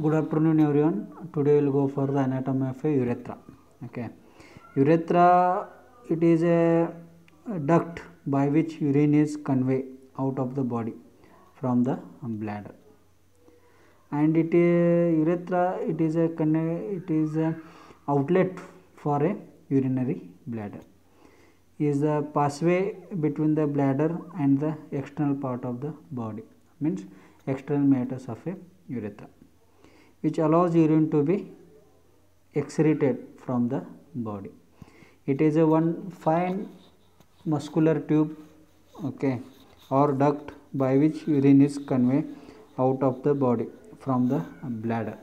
Good afternoon everyone. Today we will go for the anatomy of a urethra. Okay, urethra, it is a duct by which urine is conveyed out of the body from the bladder, and urethra, it is a outlet for a urinary bladder. Is the pathway between the bladder and the external part of the body, means external meatus of a urethra, which allows urine to be excreted from the body. It is a one fine muscular tube, okay, or duct by which urine is conveyed out of the body from the bladder.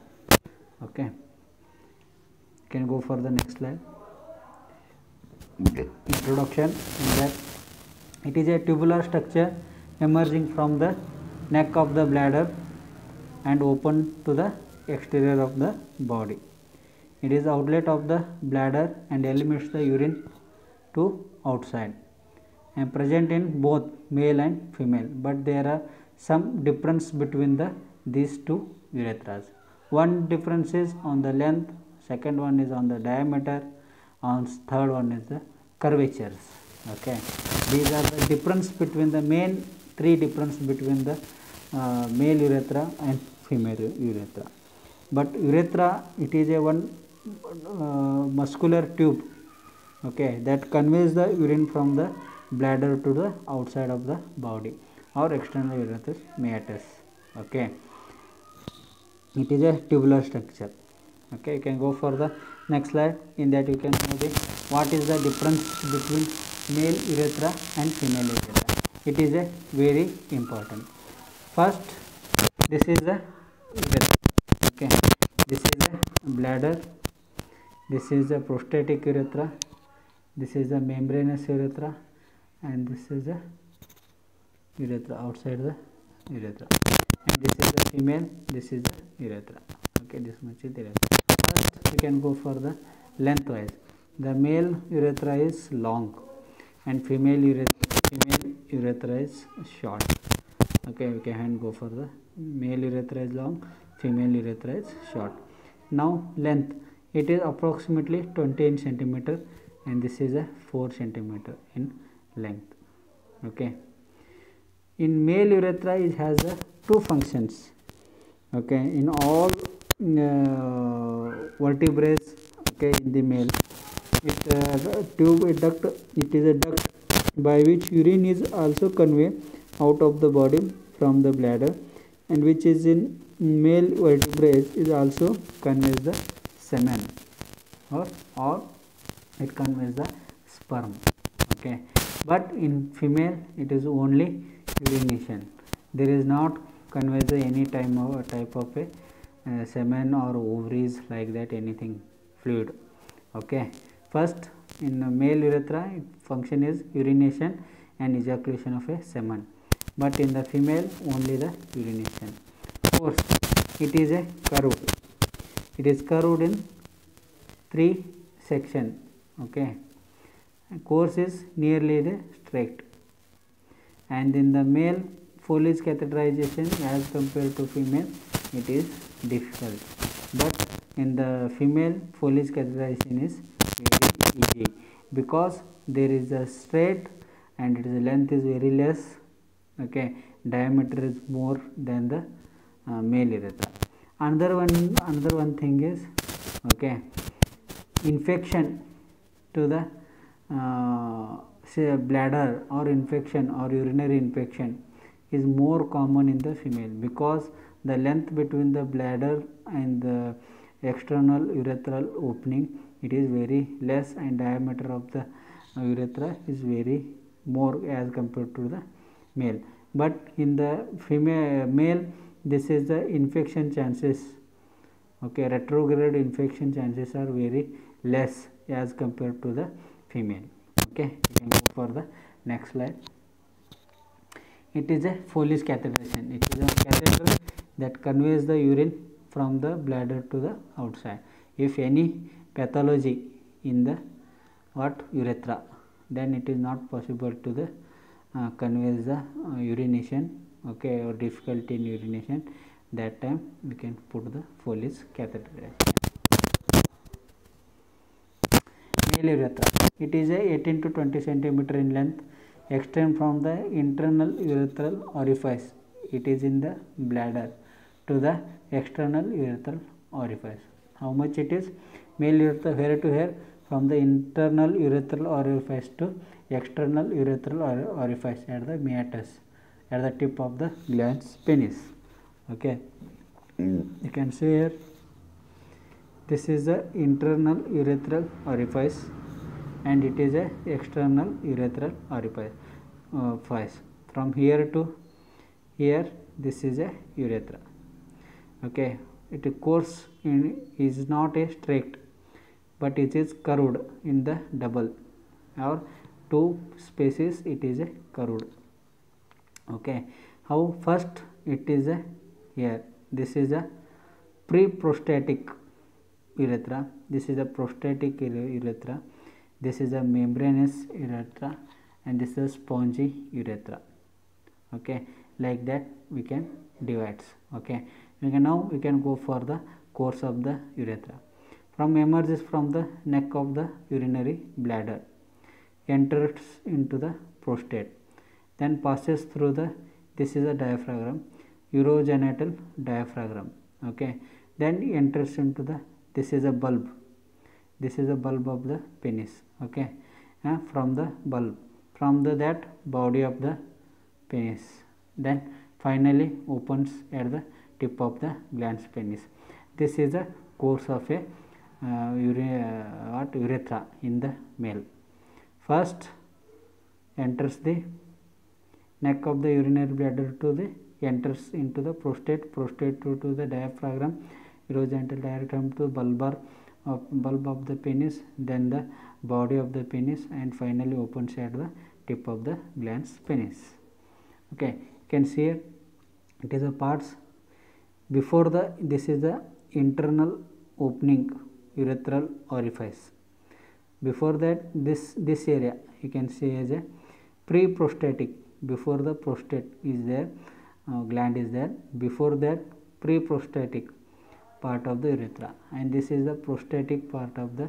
Okay, you can go for the next slide. Introduction in that it is a tubular structure emerging from the neck of the bladder and open to the exterior of the body. It is outlet of the bladder and eliminates the urine to outside, and present in both male and female, but there are some difference between these two urethras. One difference is on the length, second one is on the diameter, and third one is the curvatures. Okay, these are the difference between the main three difference between the male urethra and female urethra. But urethra, it is a one muscular tube, okay, that conveys the urine from the bladder to the outside of the body or external urethral meatus. Okay, it is a tubular structure. Okay, you can go for the next slide. In that you can know what is the difference between male urethra and female urethra. It is a very important. First, this is the urethra. Okay, this is a bladder, this is the prostatic urethra, this is the membranous urethra, and this is the urethra outside the urethra, and this is the female, this is the urethra. Okay, this much is the urethra. First, we can go for the lengthwise. The male urethra is long and female urethra is short. Okay, we can go for the male urethra is long, female urethra is short. Now length, it is approximately 28 centimeter, and this is a 4 centimeter in length. Okay, in male urethra it has two functions. Okay, in all vertebrates, okay, in the male, it is a duct by which urine is also conveyed out of the body from the bladder, and which is in male vertebrates is also conveys the semen, or it conveys the sperm. Okay, but in female it is only urination. There is not conveys any type of a semen or ovaries, like that, anything fluid. Okay, first in male urethra function is urination and ejaculation of a semen, but in the female only the urination. Course, it is a curved. It is curved in 3 section. Okay, course is nearly the straight, and in the male Foley's catheterization as compared to female, it is difficult, but in the female Foley's catheterization is very easy, because there is a straight and its length is very less. Okay, diameter is more than the male urethra. Another one thing is, okay, infection to the say bladder, or infection or urinary infection is more common in the female, because the length between the bladder and the external urethral opening, it is very less, and diameter of the urethra is very more as compared to the male. But in the male, this is the infection chances. Okay, retrograde infection chances are very less as compared to the female. Okay, you can go for the next slide. It is a Foley's catheterization. It is a catheter that conveys the urine from the bladder to the outside. If any pathology in the urethra, then it is not possible to the conveys the urination, okay, or difficulty in urination, that time we can put the Foley's catheter. Male urethra, it is a 18 to 20 centimeter in length, extend from the internal urethral orifice, it is in the bladder, to the external urethral orifice. How much it is? Male urethra, here to here, from the internal urethral orifice to external urethral orifice at the meatus, at the tip of the glans penis. Okay, you can see here, this is the internal urethral orifice and it is a external urethral orifice. From here to here, this is a urethra. Okay, its course is not a straight, but it is curved in the double or two spaces, it is a curved. Okay, how? First it is a here, this is a pre-prostatic urethra, this is a prostatic urethra, this is a membranous urethra, and this is a spongy urethra. Okay, like that we can divide. Okay, now we can go for the course of the urethra. From emerges from the neck of the urinary bladder, enters into the prostate, then passes through the, this is a diaphragm, urogenital diaphragm. Okay, then enters into the, this is a bulb, this is a bulb of the penis. Okay, from the bulb, from the that body of the penis, then finally opens at the tip of the glans penis. This is the course of a urethra in the male. First enters the neck of the urinary bladder to the, enters into the prostate, prostate to the diaphragm, urogenital diaphragm to bulb of the penis, then the body of the penis, and finally opens at the tip of the glans penis. Okay, you can see here, it is a parts before the, this is the internal opening urethral orifice. Before that, this area you can see as a pre-prostatic, before the prostate is there, gland is there, before that pre-prostatic part of the urethra, and this is the prostatic part of the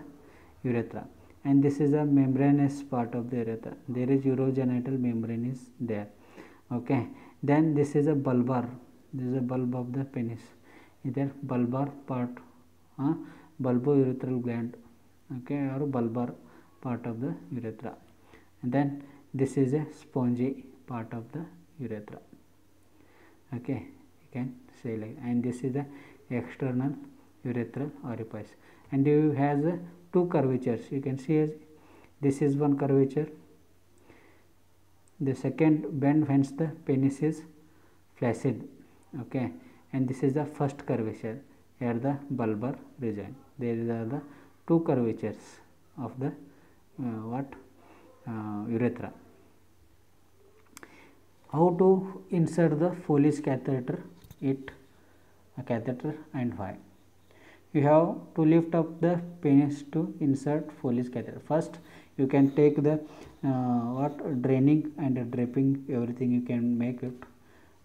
urethra, and this is the membranous part of the urethra, there is urogenital membrane is there. Okay, then this is a bulbar, this is a bulb of the penis, either bulbar part, bulbourethral gland, okay, or bulbar part of the urethra, and then this is a spongy part of the urethra. Okay, you can say like, and this is the external urethral orifice, and you has two curvatures, you can see as this is one curvature, the second bend whence the penis is flaccid. Okay, and this is the first curvature at the bulbar region. There are the two curvatures of the urethra. How to insert the Foley's catheter? A catheter, and why? You have to lift up the penis to insert Foley's catheter. First, you can take the draining and draping, everything you can make it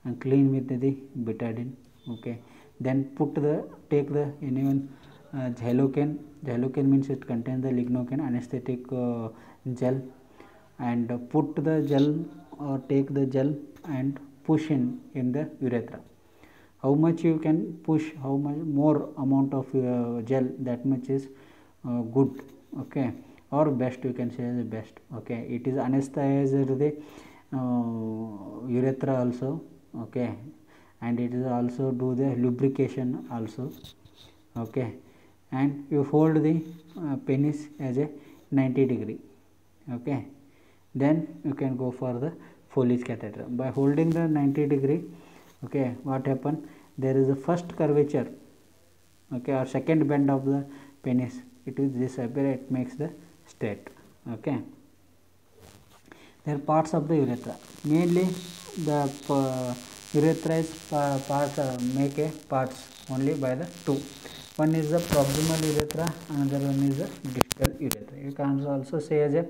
and clean with the betadine. Okay, then take the anyone Xylocaine. Xylocaine means it contains the lignocaine anesthetic gel, and put the gel or take the gel and push in the urethra. How much you can push, how much more amount of gel, that much is good. Okay, or best, you can say the best. Okay, it is anesthetized the urethra also. Okay, and it is also do the lubrication also. Okay, and you hold the penis as a 90 degree. Okay, then you can go for the Foley's catheter. By holding the 90 degree, okay, what happen, there is a first curvature, okay, or second bend of the penis, it will disappear, it makes the straight. Okay, there are parts of the urethra, mainly the urethra is parts make a parts only by the two. One is the proximal urethra, another one is the distal urethra. You can also say as a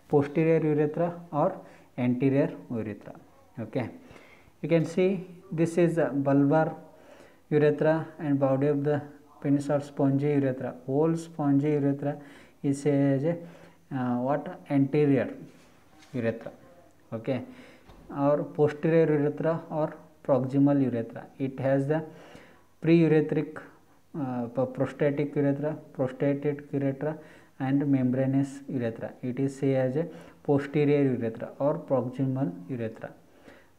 posterior urethra or anterior urethra. Okay, you can see this is a bulbar urethra and body of the penis are spongy urethra. Whole spongy urethra is as a what anterior urethra, okay, or posterior urethra or proximal urethra. It has the pre-urethric prostatic urethra, prostatic urethra and membranous urethra. It is say as a posterior urethra or proximal urethra.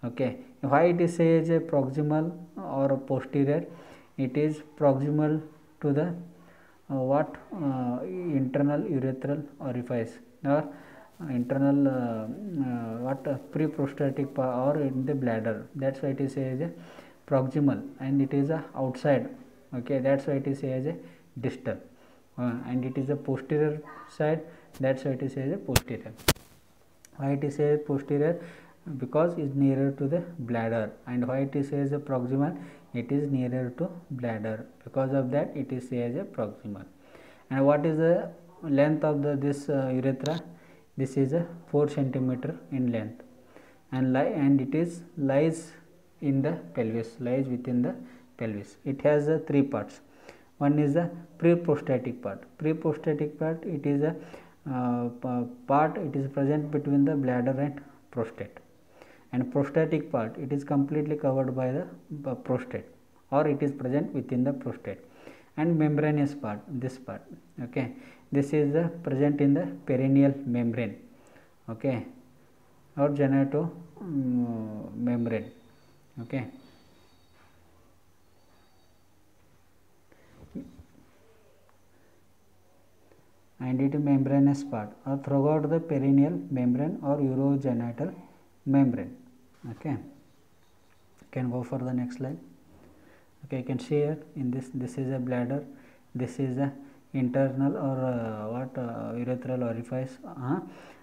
Okay, why it is say as a proximal or posterior? It is proximal to the internal urethral orifice or internal pre-prostatic or in the bladder. That's why it is say as a proximal, and it is a outside. Okay, that's why it is say as a distal, and it is a posterior side. That's why it is say as a posterior. Why it is say posterior? Because it is nearer to the bladder. And why it is say as a proximal? It is nearer to bladder. Because of that it is say as a proximal. And what is the length of this urethra? This is a 4 centimeter in length, and it is lies in the pelvis, lies within the pelvis. It has 3 parts. One is the pre-prostatic part. Pre-prostatic part, it is a part, it is present between the bladder and prostate. And prostatic part, it is completely covered by the prostate, or it is present within the prostate. And membranous part, this part, okay, this is the present in the perineal membrane, okay, or genito membrane, okay. And it is membranous part or throughout the perineal membrane or urogenital membrane, okay. Can go for the next slide. Okay, you can see here in this is a bladder, this is a internal or urethral orifice,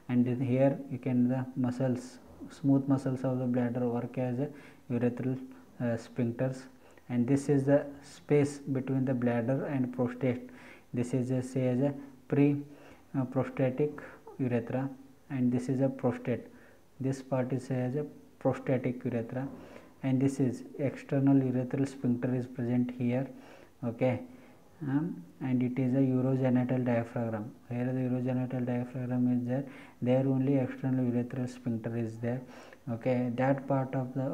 and here you can the muscles, smooth muscles of the bladder work as a urethral sphincters, and this is the space between the bladder and prostate. This is a say as a pre-prostatic urethra, and this is a prostate. This part is say as a prostatic urethra, and this is external urethral sphincter is present here, okay. And it is a urogenital diaphragm. Where the urogenital diaphragm is there only external urethral sphincter is there, okay. That part of the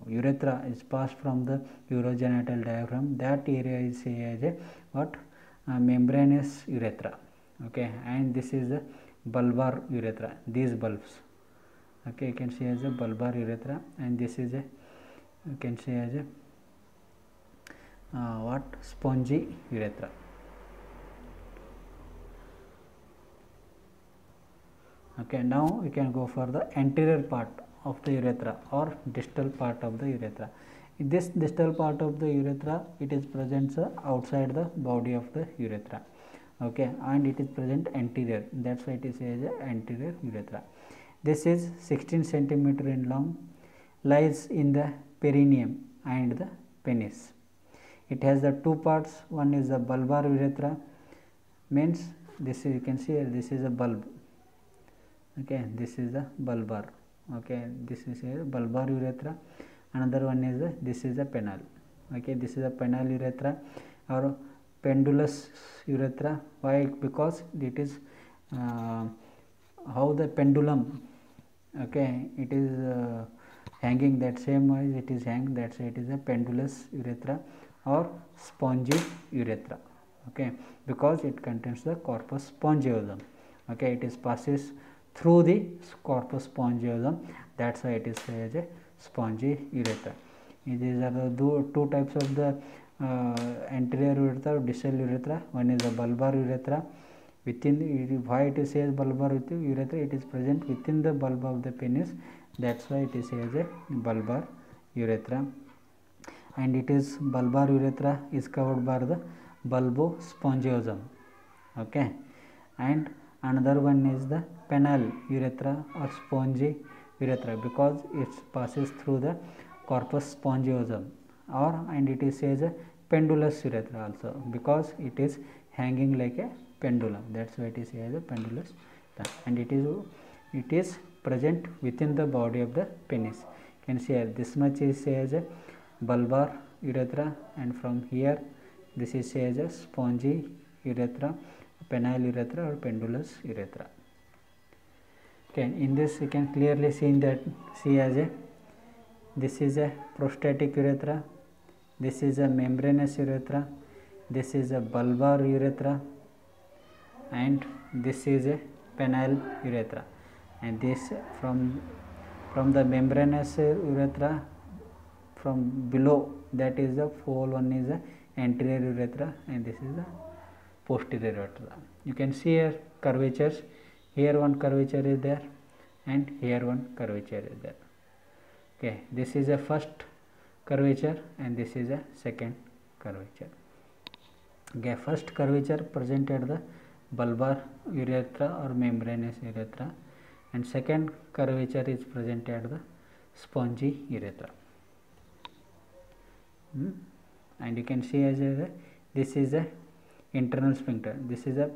urethra is passed from the urogenital diaphragm. That area is say as a membranous urethra, okay. And this is the bulbar urethra, these bulbs, okay, you can see as a bulbar urethra, and this is a, you can see as a spongy urethra. Okay, now we can go for the anterior part of the urethra or distal part of the urethra. In this distal part of the urethra, it is present outside the body of the urethra, okay, and it is present anterior. That's why it is as a anterior urethra. This is 16 centimeter in long, lies in the perineum and the penis. It has the 2 parts. One is the bulbar urethra, means this is, you can see here, this is a bulb, okay, this is the bulbar, okay, this is a bulbar urethra. Another one is this is a penile, okay, this is a penile urethra or pendulous urethra. Why? Because it is how the pendulum, okay, it is hanging, that same way it is hanged, that's why it is a pendulous urethra or spongy urethra, okay, because it contains the corpus spongiosum, okay, it is passes through the corpus spongiosum. That's why it is as a spongy urethra. These are the 2 types of the anterior urethra or distal urethra. One is the bulbar urethra. Within, why it is says bulbar urethra? It is present within the bulb of the penis. That's why it is as a bulbar urethra. And it is bulbar urethra is covered by the bulbospongiosum, okay. And another one is the penile urethra or spongy urethra, because it passes through the corpus spongiosum, and it is as a pendulous urethra also, because it is hanging like a pendulum. That's why it is as a pendulous, and it is present within the body of the penis. can see here this much is say as a bulbar urethra, and from here this is say as a spongy urethra, penile urethra or pendulous urethra. Okay, in this you can clearly see as a this is a prostatic urethra, this is a membranous urethra, this is a bulbar urethra, and this is a penile urethra. And this from the membranous urethra, from below, that is the whole one is the anterior urethra, and this is the posterior urethra. You can see here curvatures. Here one curvature is there, and here one curvature is there. Okay, this is a first curvature, and this is a second curvature. Okay, first curvature present at the bulbar urethra or membranous urethra, and second curvature is present at the spongy urethra. And you can see as a this is a internal sphincter, this is a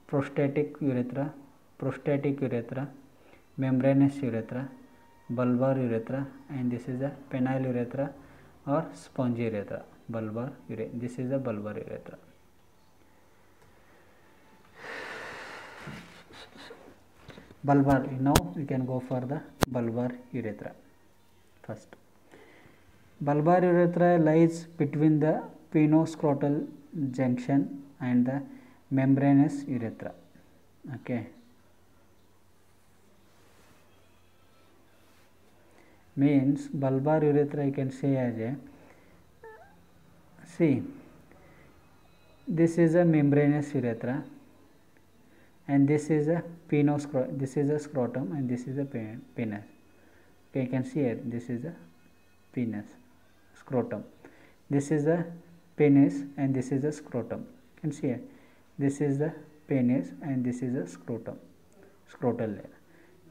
prostatic urethra, membranous urethra, bulbar urethra, and this is a penile urethra or spongy urethra. This is a bulbar urethra. Bulbar, now we can go for the bulbar urethra first. Bulbar urethra lies between the penoscrotal junction and the membranous urethra. Okay, means bulbar urethra you can say as a, see, this is a membranous urethra, and this is a this is a scrotum, and this is a penis. Okay, you can see here this is a penis, scrotum, this is a penis, and this is a scrotum. You can see here this is the penis, and this is a scrotal layer.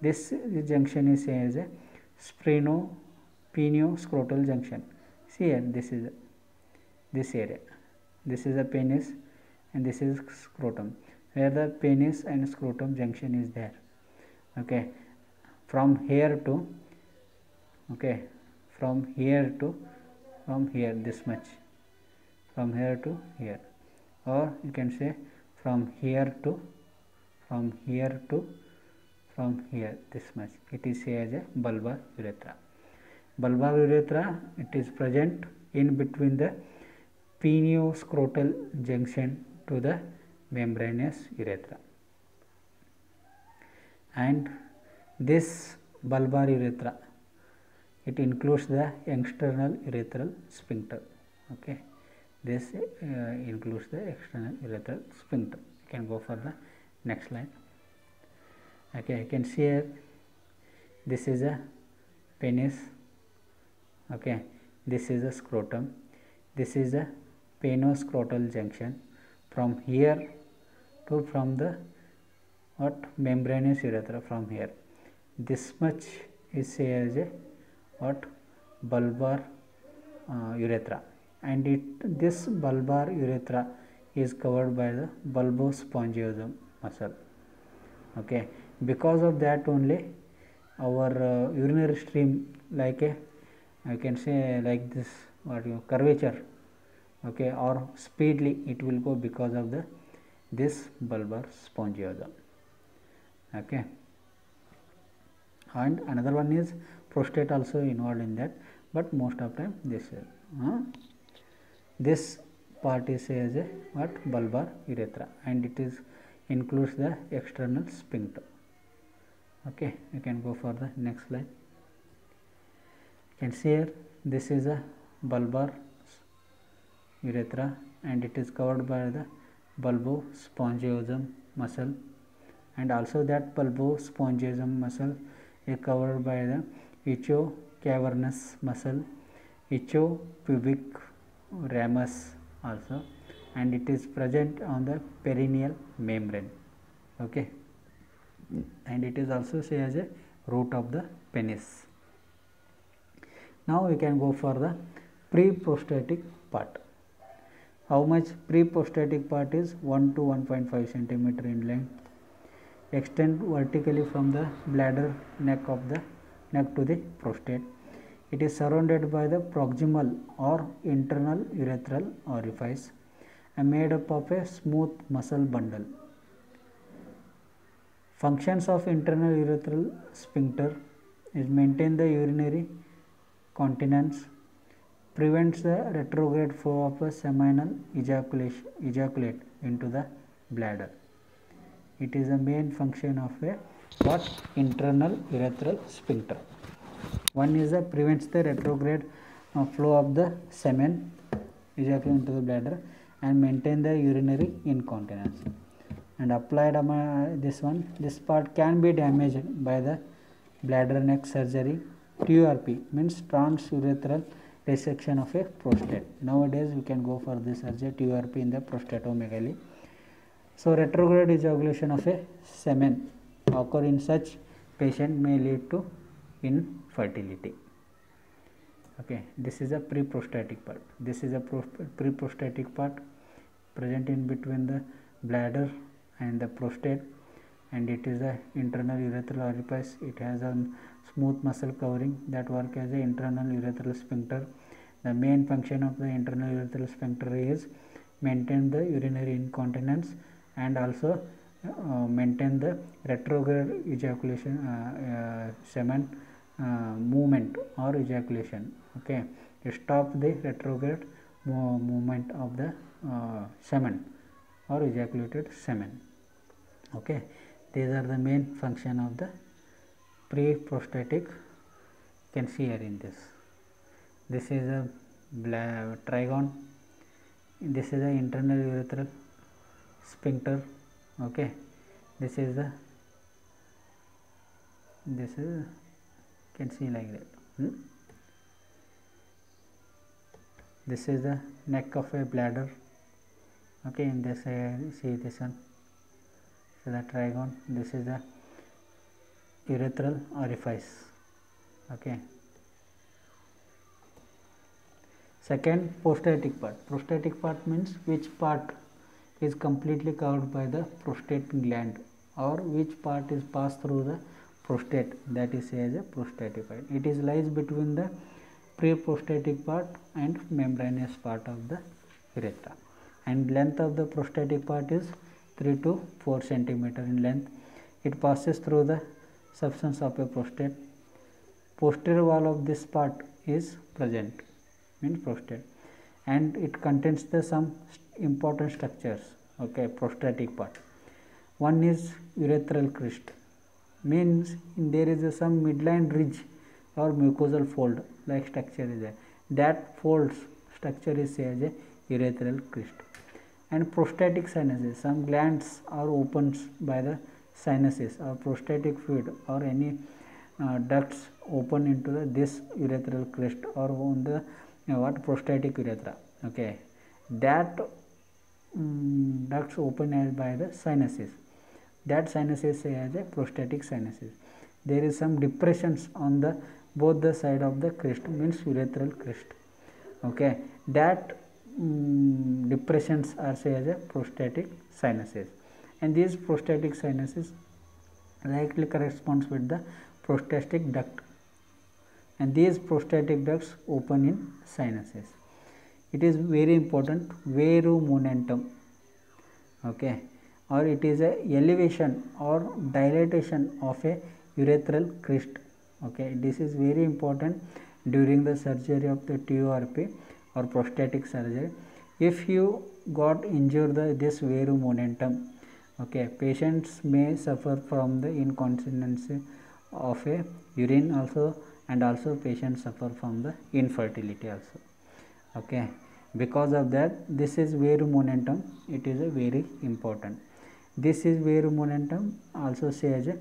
This junction is say as a sphenoidoscrotal junction. See here, this is this area, this is a penis, and this is scrotum, where the penis and scrotum junction is there. Okay, from here to, okay, from here this much, from here to here, or you can say from here this much. It is say as a bulbar urethra. Bulbar urethra, it is present in between the penoscrotal junction to the membranous urethra, and this bulbar urethra, it includes the external urethral sphincter. Okay, this includes the external urethral sphincter. You can go for the next slide. Okay, you can see here this is a penis. Okay, this is a scrotum, this is a penoscrotal junction. From here to from the membranous urethra, from here this much is say as a bulbar urethra, and this bulbar urethra is covered by the bulbospongiosum muscle. Okay, because of that only our urinary stream, like a, I can say like this, curvature, okay, or speedily it will go because of this bulbar spongiosum. Okay, and another one is prostate also involved in that, but most of time this part is say as a bulbar urethra, and it is includes the external sphincter. Okay, you can go for the next slide. You can see here this is a bulbar urethra, and it is covered by the bulbospongiosum muscle, and also that bulbospongiosum muscle is covered by the ichocavernous muscle, ichopubic ramus also, and it is present on the perineal membrane. Okay, and it is also say as a root of the penis. Now we can go for the pre-prostatic part. How much pre-prostatic part is 1 to 1.5 centimeter in length, extend vertically from the bladder neck of the neck to the prostate. It is surrounded by the proximal or internal urethral orifice and made up of a smooth muscle bundle. Functions of internal urethral sphincter is maintain the urinary continence, prevents the retrograde flow of a seminal ejaculate into the bladder. It is the main function of a what? Internal urethral sphincter. One is the prevents the retrograde flow of the semen ejaculate into the bladder and maintain the urinary incontinence. And applied this part can be damaged by the bladder neck surgery. TURP means transurethral resection of a prostate. Nowadays we can go for this surgery, TURP in the prostatomegaly. So retrograde ejaculation of a semen occur in such patient may lead to infertility. Okay, this is a pre-prostatic part. This is a pre-prostatic part present in between the bladder and the prostate, and it is the internal urethral orifice. It has a smooth muscle covering that work as the internal urethral sphincter. The main function of the internal urethral sphincter is maintain the urinary incontinence and also maintain the retrograde ejaculation semen movement or ejaculation. Okay, to stop the retrograde movement of the semen or ejaculated semen. Okay, these are the main function of the pre-prostatic. You can see here in this. This is a trigone. This is the internal urethral sphincter. Okay, this is you can see like that. This is the neck of a bladder. Okay, in this see this one. So the trigone. This is the urethral orifice. Okay. Second, prostatic part. Prostatic part means which part is completely covered by the prostate gland or which part is passed through the prostate, that is as a prostatic part. It is lies between the pre-prostatic part and membranous part of the urethra, and length of the prostatic part is 3 to 4 centimeter in length. It passes through the substance of a prostate. Posterior wall of this part is present, means prostate, and it contains the some important structures. Okay, prostatic part. One is urethral crest, means there is some midline ridge or mucosal fold like structure is there. That folds structure is as a urethral crest. And prostatic sinuses, some glands are opened by the sinuses or prostatic fluid or any ducts open into this urethral crest or on the prostatic urethra. Okay, that ducts open as by the sinuses. That sinuses say as a prostatic sinuses. There is some depressions on the both the side of the crest, means urethral crest. Okay, that depressions are say as a prostatic sinuses, and these prostatic sinuses likely corresponds with the prostatic duct, and these prostatic ducts open in sinuses. It is very important, verumontanum. Okay, or it is a elevation or dilatation of a urethral crest. Okay, this is very important during the surgery of the TURP or prostatic surgery. If you got injured this verumontanum, okay, patients may suffer from the incontinence of a urine also, and also patients suffer from the infertility also. Okay, because of that, this is verumontanum. It is a very important. This is verumontanum, also say as a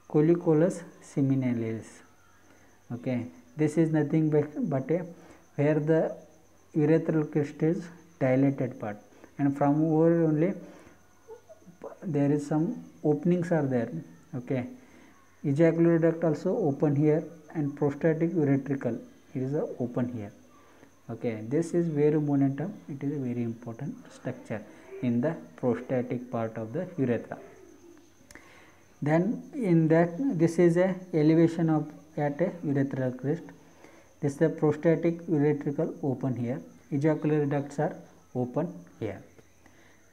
colliculus seminalis. Okay, this is nothing but a where the urethral crest is dilated part, and from over only there is some openings are there. Okay, ejaculatory duct also open here, and prostatic uretricle it is open here. Okay, this is verumontanum. It is a very important structure in the prostatic part of the urethra. Then in that, this is a elevation of at a urethral crest. This is the prostatic uretricle open here. Ejaculatory ducts are open here.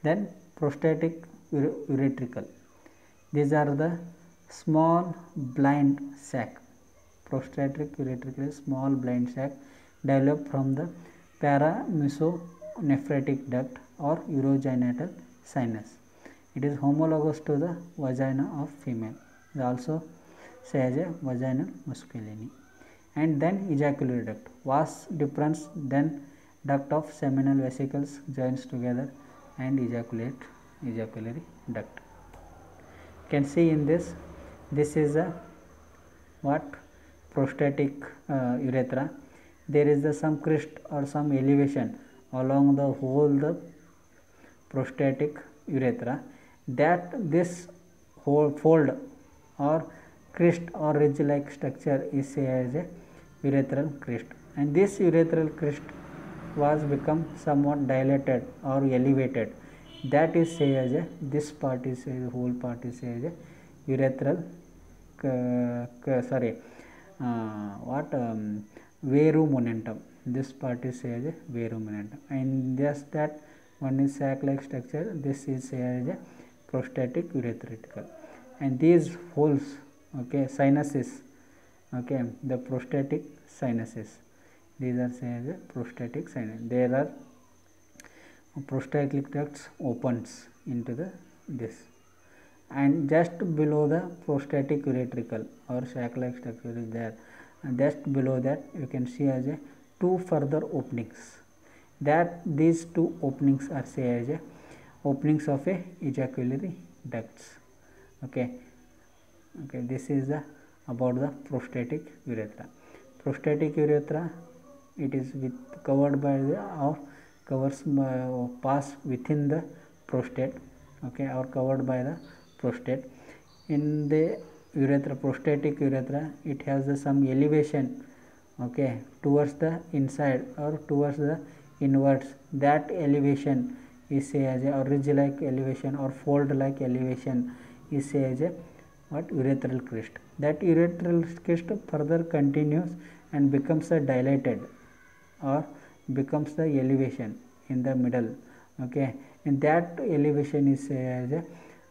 Then prostatic uretricle. These are the small blind sac. Prostatic uretricle is small blind sac developed from the paramesonephritic duct or urogenital sinus. It is homologous to the vagina of female. It also say as a vaginal masculine. And then ejaculatory duct. Vas deferens, then duct of seminal vesicles joins together and ejaculatory duct. You can see in this is a what prostatic urethra. There is some crest or some elevation along the whole the prostatic urethra, that this whole fold or crest or ridge like structure is say as a urethral crest, and this urethral crest was become somewhat dilated or elevated, that is say as a, this part is say, the whole part is say as a urethral verumontanum. This part is say as a verumontanum, and just that one is sac like structure, this is say as a prostatic uretricle, and these holes, okay, sinuses, okay, the prostatic sinuses, these are say as a prostatic sinus. There are prostatic ducts opens into the this, and just below the prostatic uretricle or sac like structure is there, and just below that you can see as a two further openings, that these two openings are say as a openings of a ejaculatory ducts. Okay, this is the about the prostatic urethra. Prostatic urethra, it is covered by the or covers pass within the prostate, okay, or covered by the prostate. In the urethra, prostatic urethra, it has some elevation, okay, towards the inside or towards the inwards. That elevation is say as a ridge like elevation or fold like elevation is say as a what urethral crest. That urethral crest further continues and becomes a dilated or becomes the elevation in the middle, okay, and that elevation is say as a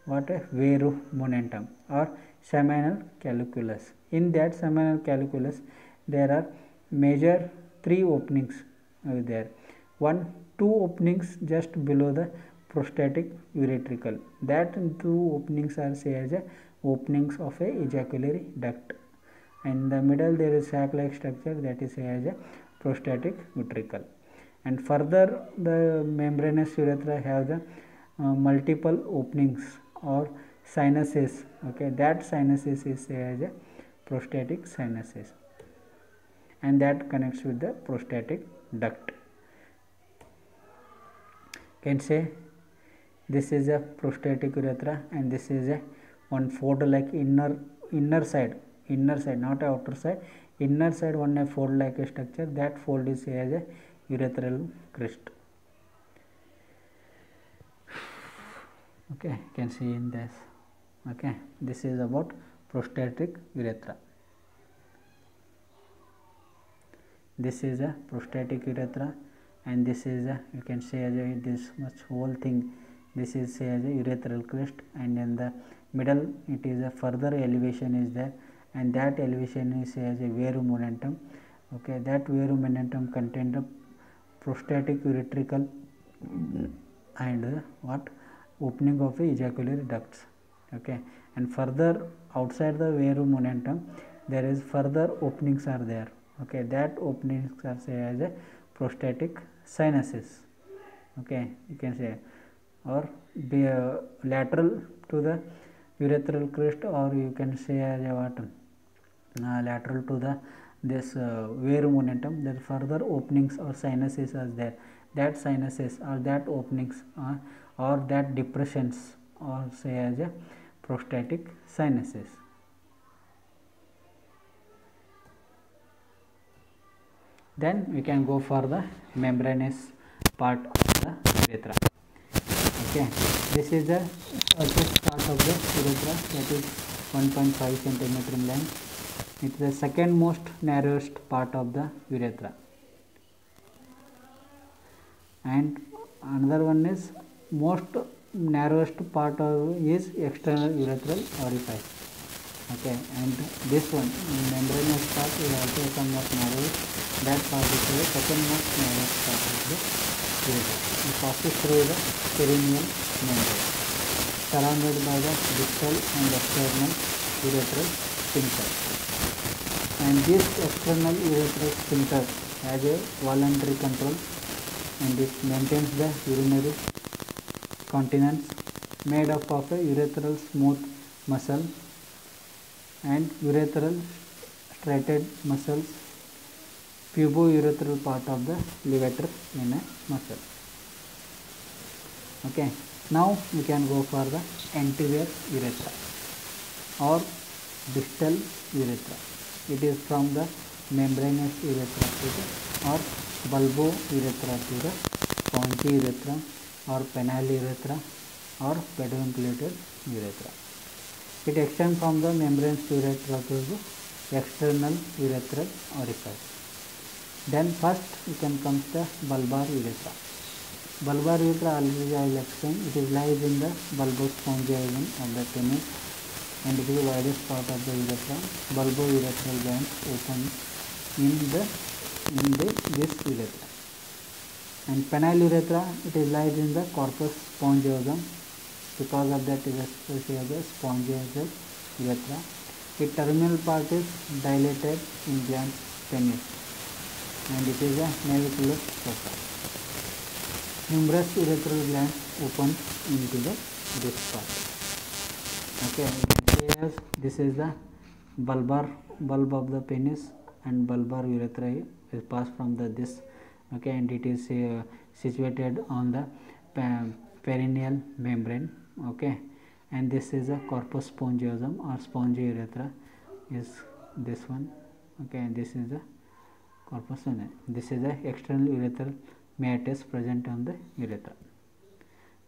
what a verumontanum or seminal calculus. In that seminal calculus there are major three openings there. Two openings just below the prostatic uretricle. That two openings are say as a openings of a ejaculatory duct, and in the middle there is sac like structure, that is say as a prostatic uretricle. And further the membranous urethra have the multiple openings or sinuses, okay, that sinuses is say as a prostatic sinuses, and that connects with the prostatic duct. Can say this is a prostatic urethra, and this is a one fold like inner side, not outer side, inner side one a fold like a structure, that fold is say as a urethral crest. Okay, you can see in this. Okay, this is about prostatic urethra. This is a prostatic urethra, and this is a, you can say as a, this much whole thing, this is say as a urethral crest, and in the middle it is a further elevation is there, and that elevation is say as a verumontanum. Okay, that verumontanum contains the prostatic uretricle and what opening of the ejaculatory ducts. Okay, and further outside the verumontanum there is further openings are there. Okay, that openings are say as a prostatic sinuses. Okay, you can say, or be lateral to the urethral crest, or you can say as a what lateral to the this verumontanum, there further openings or sinuses are there. That sinuses or that openings or that depressions or say as a prostatic sinuses. Then we can go for the membranous part of the urethra. Okay, this is the surface part of the urethra, that is 1.5 cm in length, It is the second most narrowest part of the urethra. And another one is most narrowest part of is external urethral orifice. Okay, and this one membranous part is also somewhat narrow. That part is the second most narrowest part of the urethra. It passes through the perineal membrane, surrounded by the distal and external urethral sphincter. And this external urethral sphincter has a voluntary control, and it maintains the urinary continence, made up of a urethral smooth muscle and urethral striated muscles, pubourethral part of the levator vena muscle. Okay, now we can go for the anterior urethra or distal urethra. It is from the membranous urethra to the or bulbourethra to the spongy urethra or penile urethra or pedunculated urethra. It extends from the membranous urethra to the external urethral orifice. Then first we can come to the bulbar urethra. Bulbar urethra already I will explain. It lies in the bulbospongium of the penis, and it is the widest part of the urethra. Bulbourethral glands open in this urethra. And penile urethra, it lies in the corpus spongiosum. Because of that, it is associated with spongiosal urethra. Its terminal part is dilated in glans penis, and it is a naviculous fossa. Numerous urethral glands open into this part. Okay, as this is the bulb of the penis, and bulbar urethra is passed from this. Okay, and it is situated on the perineal membrane. Okay, and this is a corpus spongiosum or spongy urethra is this one. Okay, and this is the corpus. This is the external urethral meatus present on the urethra.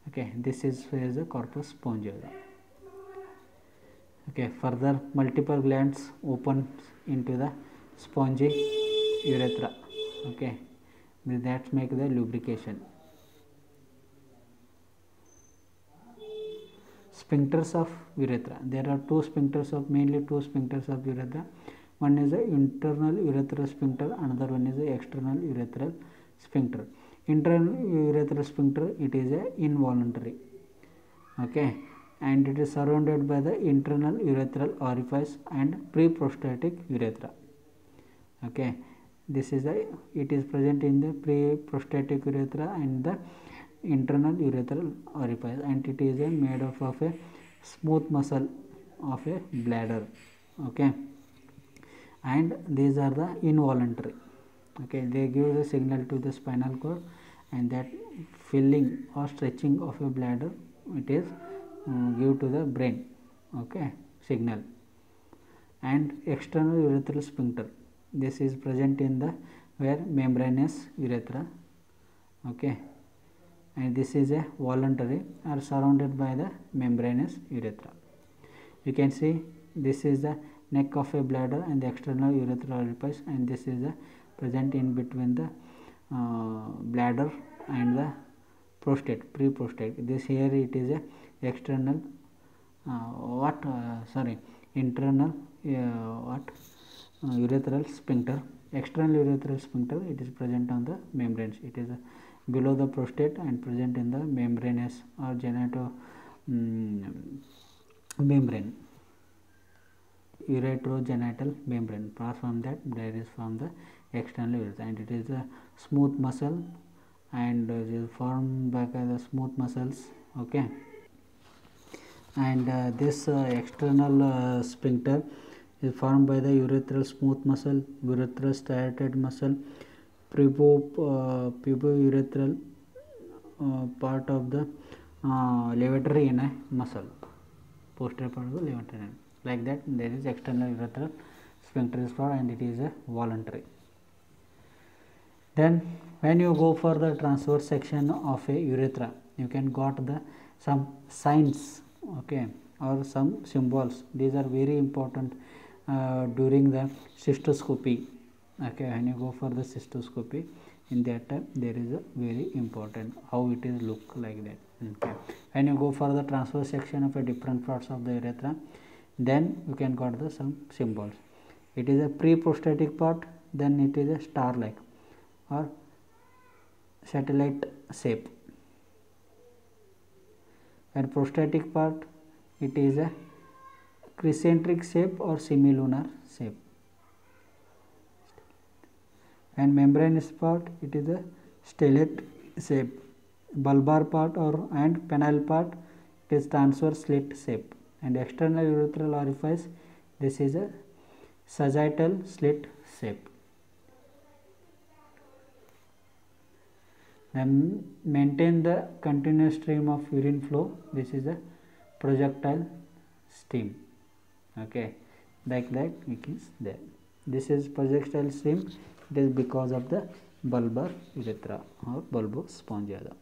Okay, this is the corpus spongiosum. Okay, further multiple glands open into the spongy urethra. Okay, that make the lubrication. Sphincters of urethra. There are mainly two sphincters of urethra. One is the internal urethral sphincter, another one is the external urethral sphincter. Internal urethral sphincter, it is a involuntary. Okay, and it is surrounded by the internal urethral orifice and preprostatic urethra. Okay, this is it is present in the preprostatic urethra and the internal urethral orifice, and it is made up of a smooth muscle of a bladder. Okay, and these are the involuntary. Okay, they give the signal to the spinal cord, and that filling or stretching of a bladder, it is give to the brain. Okay, signal. And external urethral sphincter, this is present in the membranous urethra. Okay, and this is a voluntary, are surrounded by the membranous urethra. You can see this is the neck of a bladder and the external urethral orifice, and this is the present in between the bladder and the prostate, preprostate. This here it is a external internal urethral sphincter. External urethral sphincter, it is present on the membranes. It is below the prostate and present in the membranous or genito membrane, ureterogenital membrane. Apart from that, there is from the external urethra, and it is a smooth muscle, and it is formed by the smooth muscles. Okay, and this external sphincter is formed by the urethral smooth muscle, urethral striated muscle, pubourethral part of the levator vena muscle, posterior part of the levator vena. Like that, there is external urethral sphincter is formed, and it is a voluntary. Then when you go for the transverse section of a urethra, you can got some signs, okay, or some symbols. These are very important during the cystoscopy. Okay, when you go for the cystoscopy, in that time there is a very important how it is look like that. Okay, when you go for the transverse section of a different parts of the urethra, then you can got the some symbols. It is a pre-prostatic part, then it is a star like or satellite shape, and prostatic part it is a crescentric shape or semilunar shape, and membranous part it is a stellate shape. Bulbar part or and penile part it is transverse slit shape, and external urethral orifice this is a sagittal slit shape. Then maintain the continuous stream of urine flow, this is a projectile stream. Okay, like that it is there. This is projectile stream, it is because of the bulbar urethra or bulbospongia.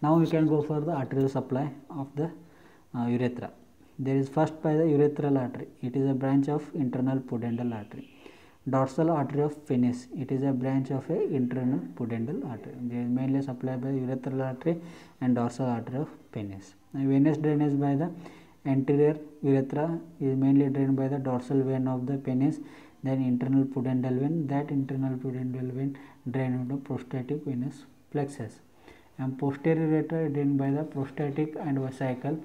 Now we can go for the arterial supply of the urethra. There is first by the urethral artery, it is a branch of internal pudendal artery. Dorsal artery of penis, it is a branch of a internal pudendal artery. They is mainly supplied by urethral artery and dorsal artery of penis. And venous drainage by the anterior urethra is mainly drained by the dorsal vein of the penis, then internal pudendal vein. That internal pudendal vein drain into prostatic venous plexus, and posterior urethra drained by the prostatic and vesical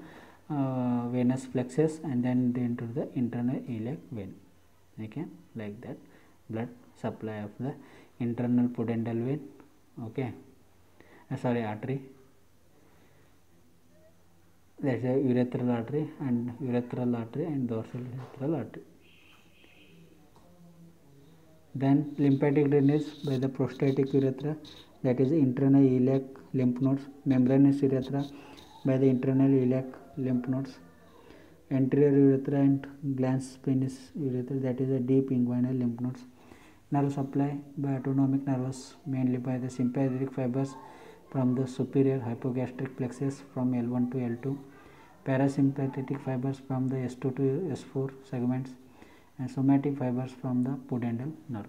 venous plexus, and then into the internal iliac vein. Okay, like that blood supply of the internal pudendal vein. Okay, artery, that is a urethral artery and dorsal urethral artery. Then lymphatic drainage by the prostatic urethra, that is internal iliac lymph nodes. Membranous urethra by the internal iliac lymph nodes. Anterior urethra and glans penis urethra, that is a deep inguinal lymph nodes. Nerve supply by autonomic nervous, mainly by the sympathetic fibers from the superior hypogastric plexus from L1 to L2. Parasympathetic fibers from the S2 to S4 segments, and somatic fibers from the pudendal nerve.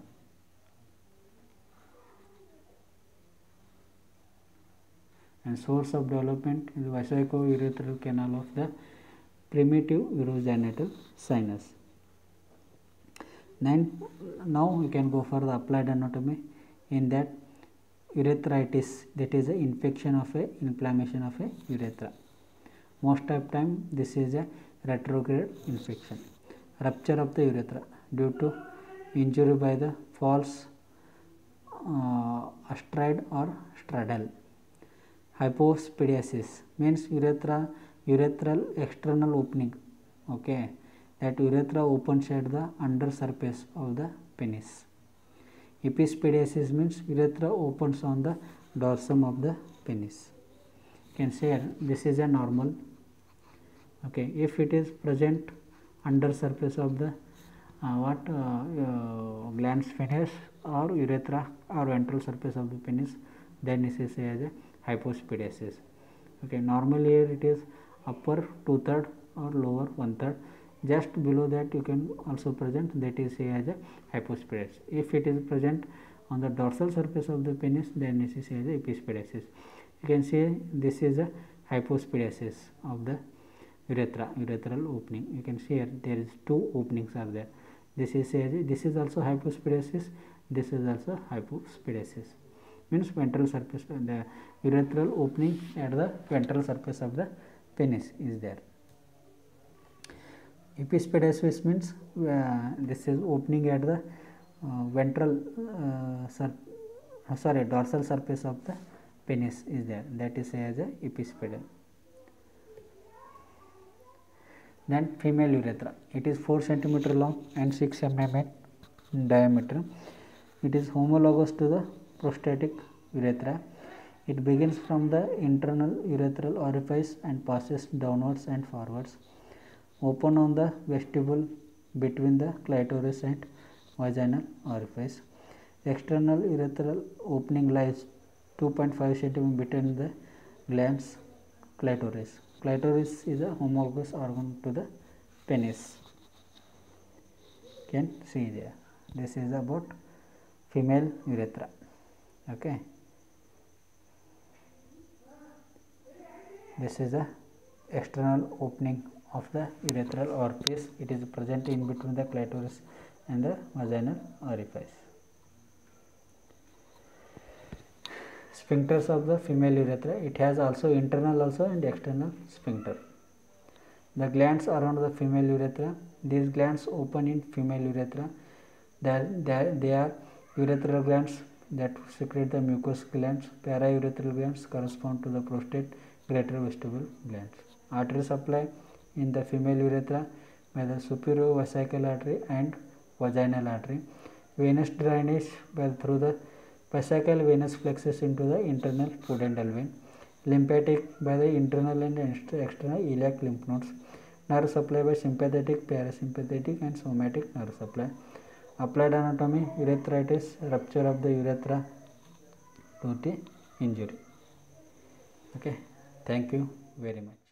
And source of development is the vesico-urethral canal of the primitive urogenital sinus. Now we can go for the applied anatomy. In that, urethritis, that is an infection of a inflammation of a urethra. Most of time this is a retrograde infection. Rupture of the urethra due to injury by the false astride or straddle. Hypospadiasis means urethral external opening. Okay, that urethra opens at the under surface of the penis. Epispadiasis means urethra opens on the dorsum of the penis. You can say this is a normal. Okay, if it is present under surface of the glans penis or urethra or ventral surface of the penis, then this is as a hypospadiasis. Okay, normally here it is upper 2/3 or lower 1/3. Just below that you can also present, that is as a hypospadiasis. If it is present on the dorsal surface of the penis, then this is as a epispadiasis. You can see this is a hypospadiasis of the urethral opening. You can see here there is two openings are there. This is also hypospadiasis. This is also hypospadiasis. Means ventral surface, the urethral opening at the ventral surface of the penis is there. Epispadiasis means this is opening at the dorsal surface of the penis is there. That is as a epispadial. Then female urethra, it is 4 cm long and 6 mm in diameter. It is homologous to the prostatic urethra. It begins from the internal urethral orifice and passes downwards and forwards. Open on the vestibule between the clitoris and vaginal orifice. External urethral opening lies 2.5 cm between the glans clitoris. Clitoris is a homologous organ to the penis. can see there. This is about female urethra. Okay, this is the external opening of the urethral orifice. It is present in between the clitoris and the vaginal orifice. Sphincters of the female urethra. It has also internal and external sphincter. The glands around the female urethra. These glands open in female urethra. They are urethral glands that secrete the mucous glands. Paraurethral glands correspond to the prostate, greater vestibule glands. Artery supply in the female urethra by the superior vesical artery and vaginal artery. Venous drainage through the vesical venous plexus into the internal pudendal vein. Lymphatic by the internal and external iliac lymph nodes. Nerve supply by sympathetic, parasympathetic and somatic nerve supply. Applied anatomy, urethritis, rupture of the urethra due to injury. Okay, thank you very much.